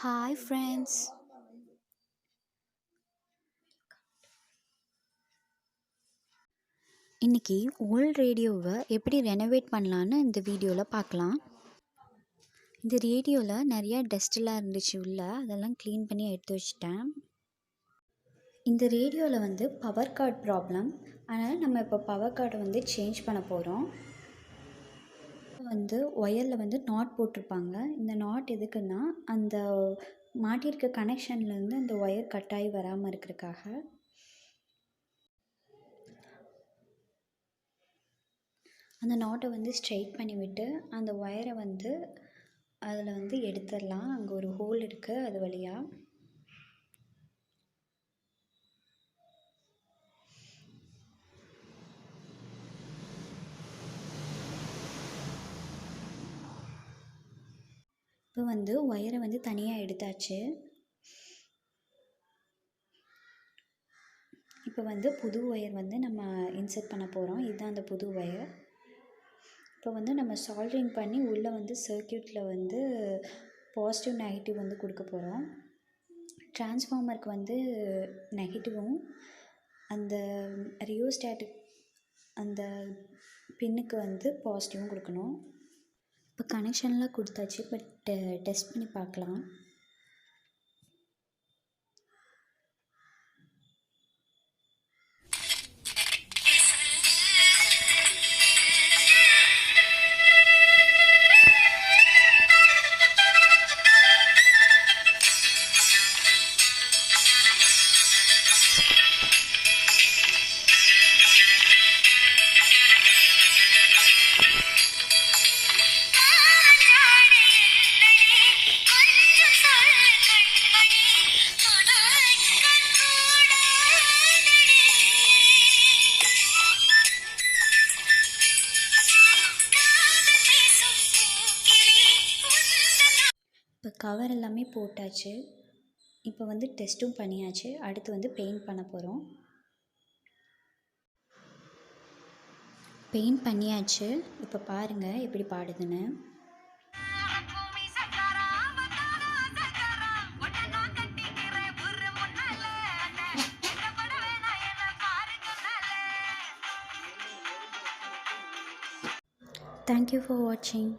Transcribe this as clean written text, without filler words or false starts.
Hi friends. இன்னைக்கு volt ரேடியோவை எப்படி ரெனோவேட் பண்ணலான்னு இந்த வீடியோவில் பார்க்கலாம். இந்த ரேடியோவில் நிறையா டஸ்ட்டெல்லாம் இருந்துச்சு உள்ள, அதெல்லாம் க்ளீன் பண்ணி எடுத்து வச்சிட்டேன். இந்த ரேடியோவில் பவர் கார்டு ப்ராப்ளம். அதனால் நம்ம இப்போ பவர் கார்டை சேஞ்ச் பண்ண போகிறோம். ஒயரில் நாட் போட்டிருப்பாங்க. இந்த நாட் எதுக்குன்னா அந்த மாட்டியிருக்க கனெக்ஷன்லேருந்து அந்த ஒயர் கட் ஆகி வராமல் இருக்கிறதுக்காக. அந்த நாட்டை ஸ்ட்ரைட் பண்ணி விட்டு அந்த ஒயரை அதில் எடுத்துடலாம். அங்கே ஒரு ஹோல் இருக்குது, அது வழியாக. இப்போ ஒயரை தனியாக எடுத்தாச்சு. இப்போ புது ஒயர் நம்ம இன்சர்ட் பண்ண போகிறோம். இதுதான் அந்த புது ஒயர். இப்போ நம்ம சால்ட்ரிங் பண்ணி உள்ளே சர்க்யூட்டில் பாசிட்டிவ் நெகட்டிவ் கொடுக்க போகிறோம். டிரான்ஸ்ஃபார்மருக்கு நெகட்டிவும் அந்த ரியோஸ்டாட்டுக்கு அந்த பின்னுக்கு பாசிட்டிவும் கொடுக்கணும். இப்போ கனெக்ஷன்லாம் கொடுத்தாச்சு. இப்போ டெஸ்ட் பண்ணி பார்க்கலாம். இப்போ கவர் எல்லாமே போட்டாச்சு. இப்போ டெஸ்ட்டும் பண்ணியாச்சு. அடுத்து பெயிண்ட் பண்ண போகிறோம். பெயிண்ட் பண்ணியாச்சு. இப்போ பாருங்கள் எப்படி பாடுதுன்னு. Thank you for watching.